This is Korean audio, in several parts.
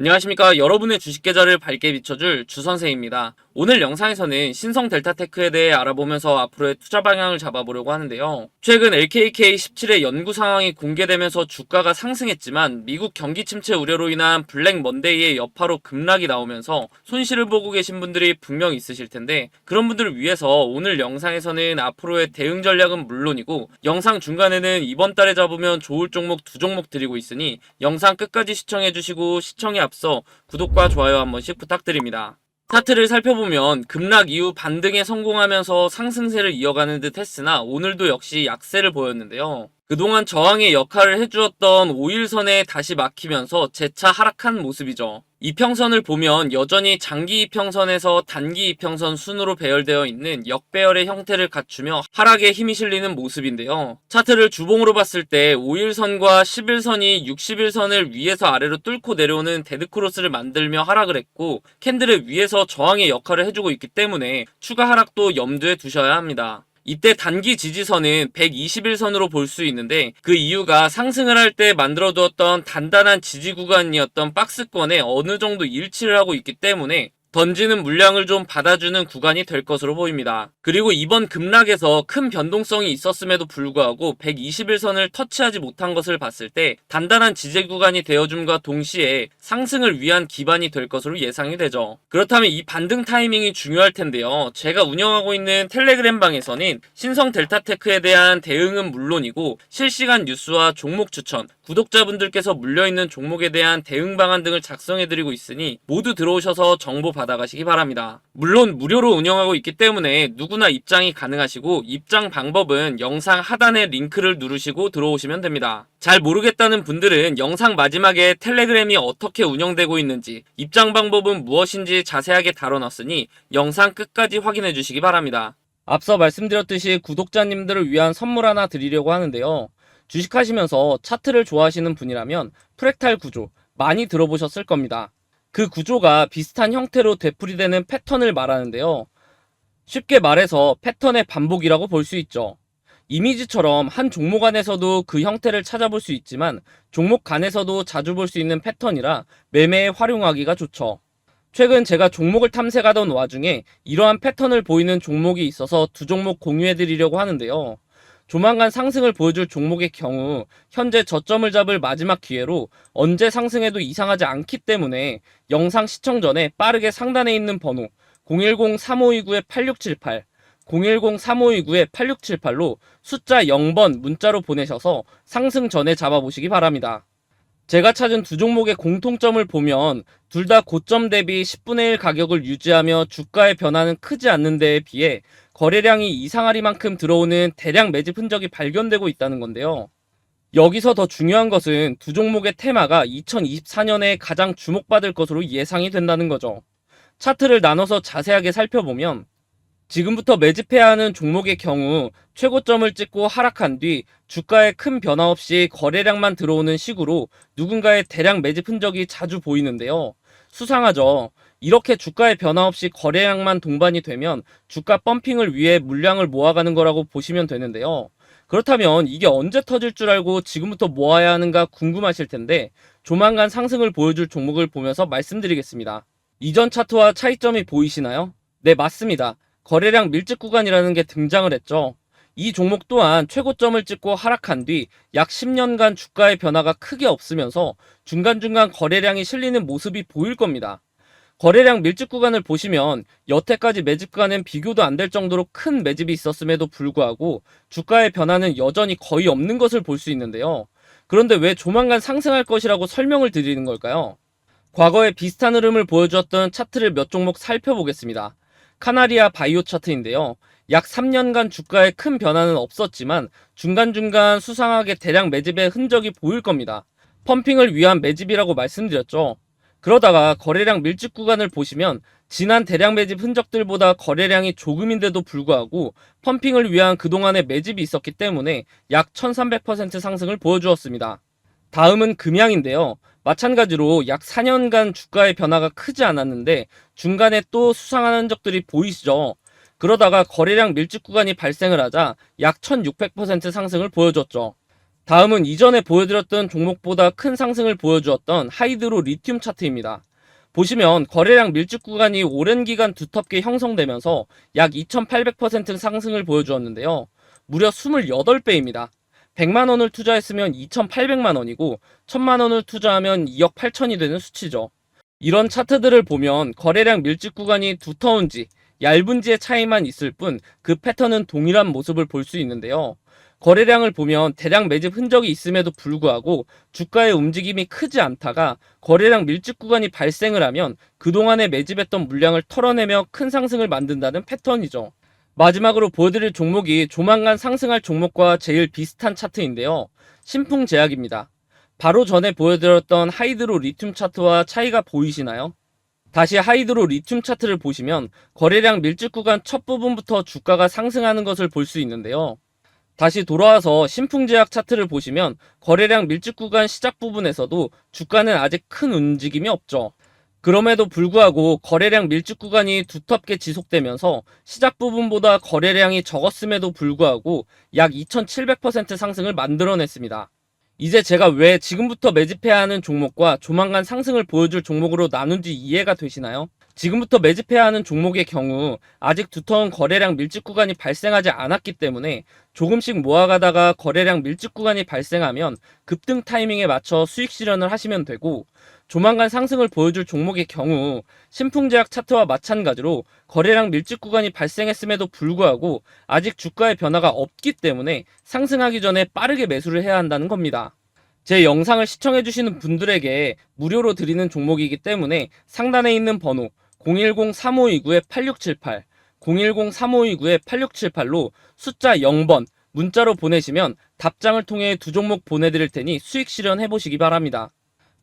안녕하십니까. 여러분의 주식 계좌를 밝게 비춰줄 주선생입니다. 오늘 영상에서는 신성 델타테크에 대해 알아보면서 앞으로의 투자 방향을 잡아보려고 하는데요. 최근 LKK17의 연구 상황이 공개되면서 주가가 상승했지만 미국 경기 침체 우려로 인한 블랙 먼데이의 여파로 급락이 나오면서 손실을 보고 계신 분들이 분명 있으실 텐데, 그런 분들을 위해서 오늘 영상에서는 앞으로의 대응 전략은 물론이고 영상 중간에는 이번 달에 잡으면 좋을 종목 두 종목 드리고 있으니 영상 끝까지 시청해주시고, 시청에 앞서 구독과 좋아요 한 번씩 부탁드립니다. 차트를 살펴보면 급락 이후 반등에 성공하면서 상승세를 이어가는 듯 했으나 오늘도 역시 약세를 보였는데요. 그동안 저항의 역할을 해주었던 5일선에 다시 막히면서 재차 하락한 모습이죠. 이평선을 보면 여전히 장기 이평선에서 단기 이평선 순으로 배열되어 있는 역배열의 형태를 갖추며 하락에 힘이 실리는 모습인데요. 차트를 주봉으로 봤을 때 5일선과 10일선이 60일선을 위에서 아래로 뚫고 내려오는 데드크로스를 만들며 하락을 했고, 캔들의 위에서 저항의 역할을 해주고 있기 때문에 추가 하락도 염두에 두셔야 합니다. 이때 단기 지지선은 121선으로 볼 수 있는데, 그 이유가 상승을 할 때 만들어두었던 단단한 지지 구간이었던 박스권에 어느 정도 일치를 하고 있기 때문에 던지는 물량을 좀 받아주는 구간이 될 것으로 보입니다. 그리고 이번 급락에서 큰 변동성이 있었음에도 불구하고 121선을 터치하지 못한 것을 봤을 때 단단한 지지 구간이 되어줌과 동시에 상승을 위한 기반이 될 것으로 예상이 되죠. 그렇다면 이 반등 타이밍이 중요할 텐데요. 제가 운영하고 있는 텔레그램 방에서는 신성 델타테크에 대한 대응은 물론이고 실시간 뉴스와 종목 추천, 구독자분들께서 물려있는 종목에 대한 대응 방안 등을 작성해드리고 있으니 모두 들어오셔서 정보 받아가시기 바랍니다. 물론 무료로 운영하고 있기 때문에 누구나 입장이 가능하시고, 입장 방법은 영상 하단의 링크를 누르시고 들어오시면 됩니다. 잘 모르겠다는 분들은 영상 마지막에 텔레그램이 어떻게 운영되고 있는지, 입장 방법은 무엇인지 자세하게 다뤄놨으니 영상 끝까지 확인해 주시기 바랍니다. 앞서 말씀드렸듯이 구독자님들을 위한 선물 하나 드리려고 하는데요. 주식하시면서 차트를 좋아하시는 분이라면 프랙탈 구조 많이 들어보셨을 겁니다. 그 구조가 비슷한 형태로 되풀이되는 패턴을 말하는데요. 쉽게 말해서 패턴의 반복이라고 볼 수 있죠. 이미지처럼 한 종목 안에서도 그 형태를 찾아볼 수 있지만 종목 간에서도 자주 볼 수 있는 패턴이라 매매에 활용하기가 좋죠. 최근 제가 종목을 탐색하던 와중에 이러한 패턴을 보이는 종목이 있어서 두 종목 공유해드리려고 하는데요. 조만간 상승을 보여줄 종목의 경우 현재 저점을 잡을 마지막 기회로 언제 상승해도 이상하지 않기 때문에 영상 시청 전에 빠르게 상단에 있는 번호 010-3529-8678 010-3529-8678로 숫자 0번 문자로 보내셔서 상승 전에 잡아보시기 바랍니다. 제가 찾은 두 종목의 공통점을 보면 둘 다 고점 대비 10분의 1 가격을 유지하며 주가의 변화는 크지 않는 데에 비해 거래량이 이상하리만큼 들어오는 대량 매집 흔적이 발견되고 있다는 건데요. 여기서 더 중요한 것은 두 종목의 테마가 2024년에 가장 주목받을 것으로 예상이 된다는 거죠. 차트를 나눠서 자세하게 살펴보면 지금부터 매집해야 하는 종목의 경우 최고점을 찍고 하락한 뒤 주가에 큰 변화 없이 거래량만 들어오는 식으로 누군가의 대량 매집 흔적이 자주 보이는데요. 수상하죠. 이렇게 주가의 변화 없이 거래량만 동반이 되면 주가 펌핑을 위해 물량을 모아가는 거라고 보시면 되는데요. 그렇다면 이게 언제 터질 줄 알고 지금부터 모아야 하는가 궁금하실 텐데, 조만간 상승을 보여줄 종목을 보면서 말씀드리겠습니다. 이전 차트와 차이점이 보이시나요? 네, 맞습니다. 거래량 밀집 구간이라는 게 등장을 했죠. 이 종목 또한 최고점을 찍고 하락한 뒤 약 10년간 주가의 변화가 크게 없으면서 중간중간 거래량이 실리는 모습이 보일 겁니다. 거래량 밀집 구간을 보시면 여태까지 매집과는 비교도 안 될 정도로 큰 매집이 있었음에도 불구하고 주가의 변화는 여전히 거의 없는 것을 볼 수 있는데요. 그런데 왜 조만간 상승할 것이라고 설명을 드리는 걸까요? 과거에 비슷한 흐름을 보여주었던 차트를 몇 종목 살펴보겠습니다. 카나리아 바이오 차트인데요. 약 3년간 주가에 큰 변화는 없었지만 중간중간 수상하게 대량 매집의 흔적이 보일 겁니다. 펌핑을 위한 매집이라고 말씀드렸죠. 그러다가 거래량 밀집 구간을 보시면 지난 대량 매집 흔적들보다 거래량이 조금인데도 불구하고 펌핑을 위한 그동안의 매집이 있었기 때문에 약 1300% 상승을 보여주었습니다. 다음은 금양인데요. 마찬가지로 약 4년간 주가의 변화가 크지 않았는데 중간에 또 수상한 흔적들이 보이시죠? 그러다가 거래량 밀집 구간이 발생을 하자 약 1600% 상승을 보여줬죠. 다음은 이전에 보여드렸던 종목보다 큰 상승을 보여주었던 하이드로 리튬 차트입니다. 보시면 거래량 밀집 구간이 오랜 기간 두텁게 형성되면서 약 2800% 상승을 보여주었는데요. 무려 28배입니다. 100만원을 투자했으면 2800만원이고 1000만원을 투자하면 2억 8천이 되는 수치죠. 이런 차트들을 보면 거래량 밀집 구간이 두터운지 얇은지의 차이만 있을 뿐 그 패턴은 동일한 모습을 볼 수 있는데요. 거래량을 보면 대량 매집 흔적이 있음에도 불구하고 주가의 움직임이 크지 않다가 거래량 밀집 구간이 발생을 하면 그동안에 매집했던 물량을 털어내며 큰 상승을 만든다는 패턴이죠. 마지막으로 보여드릴 종목이 조만간 상승할 종목과 제일 비슷한 차트인데요. 신풍제약입니다. 바로 전에 보여드렸던 하이드로 리튬 차트와 차이가 보이시나요? 다시 하이드로 리튬 차트를 보시면 거래량 밀집 구간 첫 부분부터 주가가 상승하는 것을 볼 수 있는데요. 다시 돌아와서 신풍제약 차트를 보시면 거래량 밀집 구간 시작 부분에서도 주가는 아직 큰 움직임이 없죠. 그럼에도 불구하고 거래량 밀집 구간이 두텁게 지속되면서 시작 부분보다 거래량이 적었음에도 불구하고 약 2700% 상승을 만들어냈습니다. 이제 제가 왜 지금부터 매집해야 하는 종목과 조만간 상승을 보여줄 종목으로 나눈지 이해가 되시나요? 지금부터 매집해야 하는 종목의 경우 아직 두터운 거래량 밀집 구간이 발생하지 않았기 때문에 조금씩 모아가다가 거래량 밀집 구간이 발생하면 급등 타이밍에 맞춰 수익 실현을 하시면 되고, 조만간 상승을 보여줄 종목의 경우 신풍제약 차트와 마찬가지로 거래량 밀집 구간이 발생했음에도 불구하고 아직 주가의 변화가 없기 때문에 상승하기 전에 빠르게 매수를 해야 한다는 겁니다. 제 영상을 시청해주시는 분들에게 무료로 드리는 종목이기 때문에 상단에 있는 번호 010-3529-8678, 010-3529-8678로 숫자 0번 문자로 보내시면 답장을 통해 두 종목 보내드릴 테니 수익 실현해 보시기 바랍니다.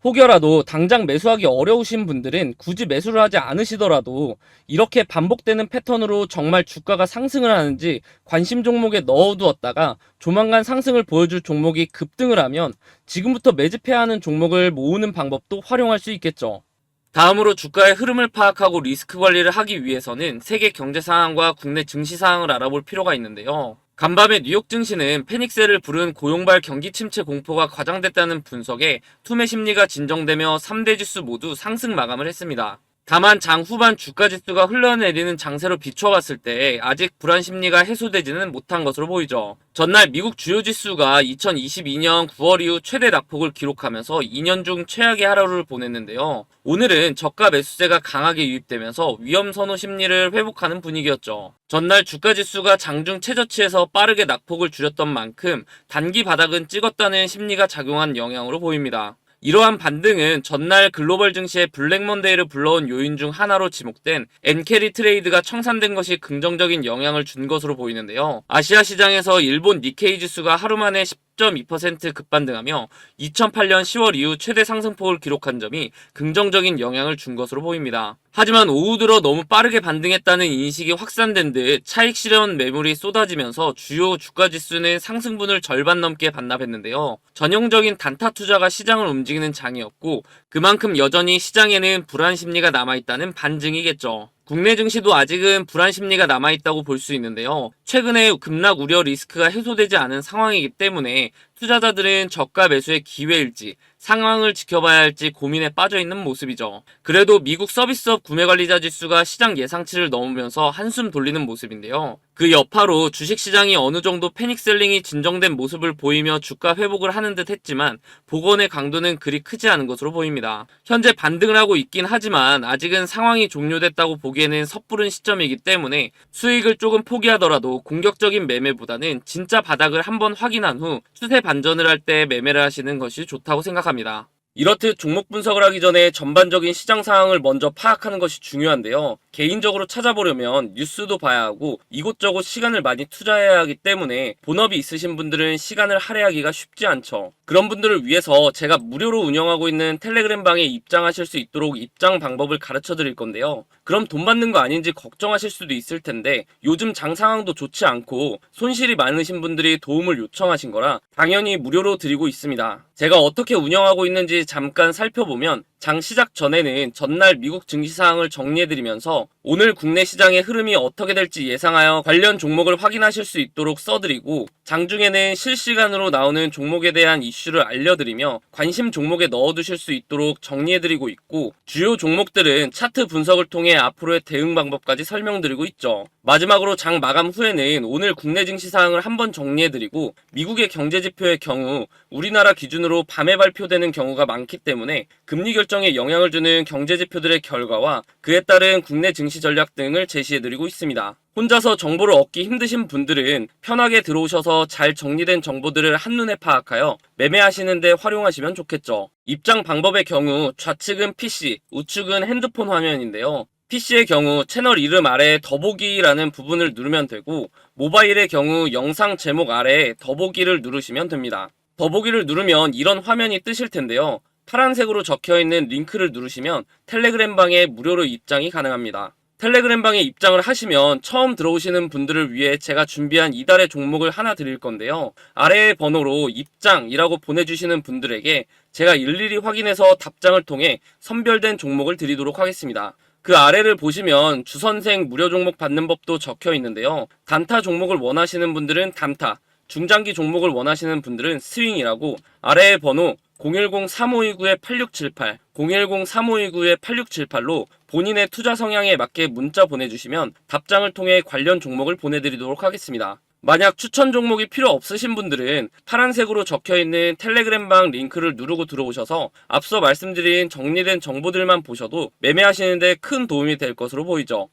혹여라도 당장 매수하기 어려우신 분들은 굳이 매수를 하지 않으시더라도 이렇게 반복되는 패턴으로 정말 주가가 상승을 하는지 관심 종목에 넣어두었다가 조만간 상승을 보여줄 종목이 급등을 하면 지금부터 매집해야 하는 종목을 모으는 방법도 활용할 수 있겠죠. 다음으로 주가의 흐름을 파악하고 리스크 관리를 하기 위해서는 세계 경제 상황과 국내 증시 상황을 알아볼 필요가 있는데요. 간밤에 뉴욕 증시는 패닉셀을 부른 고용발 경기 침체 공포가 과장됐다는 분석에 투매 심리가 진정되며 3대 지수 모두 상승 마감을 했습니다. 다만 장 후반 주가 지수가 흘러내리는 장세로 비춰봤을 때 아직 불안 심리가 해소되지는 못한 것으로 보이죠. 전날 미국 주요 지수가 2022년 9월 이후 최대 낙폭을 기록하면서 2년 중 최악의 하루를 보냈는데요. 오늘은 저가 매수세가 강하게 유입되면서 위험 선호 심리를 회복하는 분위기였죠. 전날 주가 지수가 장중 최저치에서 빠르게 낙폭을 줄였던 만큼 단기 바닥은 찍었다는 심리가 작용한 영향으로 보입니다. 이러한 반등은 전날 글로벌 증시의 블랙먼데이를 불러온 요인 중 하나로 지목된 엔캐리 트레이드가 청산된 것이 긍정적인 영향을 준 것으로 보이는데요. 아시아 시장에서 일본 니케이 지수가 하루 만에 10.2% 급반등하며 2008년 10월 이후 최대 상승폭을 기록한 점이 긍정적인 영향을 준 것으로 보입니다. 하지만 오후 들어 너무 빠르게 반등했다는 인식이 확산된 듯 차익 실현 매물이 쏟아지면서 주요 주가 지수는 상승분을 절반 넘게 반납했는데요. 전형적인 단타 투자가 시장을 움직이는 장이었고 그만큼 여전히 시장에는 불안 심리가 남아있다는 반증이겠죠. 국내 증시도 아직은 불안 심리가 남아있다고 볼 수 있는데요. 최근에 급락 우려 리스크가 해소되지 않은 상황이기 때문에 투자자들은 저가 매수의 기회일지 상황을 지켜봐야 할지 고민에 빠져있는 모습이죠. 그래도 미국 서비스업 구매관리자 지수가 시장 예상치를 넘으면서 한숨 돌리는 모습인데요. 그 여파로 주식시장이 어느 정도 패닉셀링이 진정된 모습을 보이며 주가 회복을 하는 듯 했지만 복원의 강도는 그리 크지 않은 것으로 보입니다. 현재 반등을 하고 있긴 하지만 아직은 상황이 종료됐다고 보기에는 섣부른 시점이기 때문에 수익을 조금 포기하더라도 공격적인 매매보다는 진짜 바닥을 한번 확인한 후 추세 반전을 할 때 매매를 하시는 것이 좋다고 생각합니다. 이렇듯 종목 분석을 하기 전에 전반적인 시장 상황을 먼저 파악하는 것이 중요한데요. 개인적으로 찾아보려면 뉴스도 봐야 하고 이곳저곳 시간을 많이 투자해야 하기 때문에 본업이 있으신 분들은 시간을 할애하기가 쉽지 않죠. 그런 분들을 위해서 제가 무료로 운영하고 있는 텔레그램 방에 입장하실 수 있도록 입장 방법을 가르쳐 드릴 건데요. 그럼 돈 받는 거 아닌지 걱정하실 수도 있을 텐데 요즘 장 상황도 좋지 않고 손실이 많으신 분들이 도움을 요청하신 거라 당연히 무료로 드리고 있습니다. 제가 어떻게 운영하고 있는지 잠깐 살펴보면 장 시작 전에는 전날 미국 증시 상황을 정리해드리면서 오늘 국내 시장의 흐름이 어떻게 될지 예상하여 관련 종목을 확인하실 수 있도록 써드리고 장중에는 실시간으로 나오는 종목에 대한 이슈를 알려드리며 관심 종목에 넣어두실 수 있도록 정리해드리고 있고 주요 종목들은 차트 분석을 통해 앞으로의 대응 방법까지 설명드리고 있죠. 마지막으로 장 마감 후에는 오늘 국내 증시 사항을 한번 정리해드리고 미국의 경제지표의 경우 우리나라 기준으로 밤에 발표되는 경우가 많기 때문에 금리 결정에 영향을 주는 경제지표들의 결과와 그에 따른 국내 증시 전략 등을 제시해드리고 있습니다. 혼자서 정보를 얻기 힘드신 분들은 편하게 들어오셔서 잘 정리된 정보들을 한눈에 파악하여 매매하시는 데 활용하시면 좋겠죠. 입장 방법의 경우 좌측은 PC, 우측은 핸드폰 화면인데요. PC의 경우 채널 이름 아래에 더보기라는 부분을 누르면 되고 모바일의 경우 영상 제목 아래에 더보기를 누르시면 됩니다. 더보기를 누르면 이런 화면이 뜨실 텐데요. 파란색으로 적혀있는 링크를 누르시면 텔레그램 방에 무료로 입장이 가능합니다. 텔레그램 방에 입장을 하시면 처음 들어오시는 분들을 위해 제가 준비한 이달의 종목을 하나 드릴 건데요. 아래의 번호로 입장이라고 보내주시는 분들에게 제가 일일이 확인해서 답장을 통해 선별된 종목을 드리도록 하겠습니다. 그 아래를 보시면 주선생 무료 종목 받는 법도 적혀 있는데요. 단타 종목을 원하시는 분들은 단타, 중장기 종목을 원하시는 분들은 스윙이라고 아래의 번호 010-3529-8678, 010-3529-8678로 본인의 투자 성향에 맞게 문자 보내주시면 답장을 통해 관련 종목을 보내드리도록 하겠습니다. 만약 추천 종목이 필요 없으신 분들은 파란색으로 적혀있는 텔레그램방 링크를 누르고 들어오셔서 앞서 말씀드린 정리된 정보들만 보셔도 매매하시는 데 큰 도움이 될 것으로 보이죠.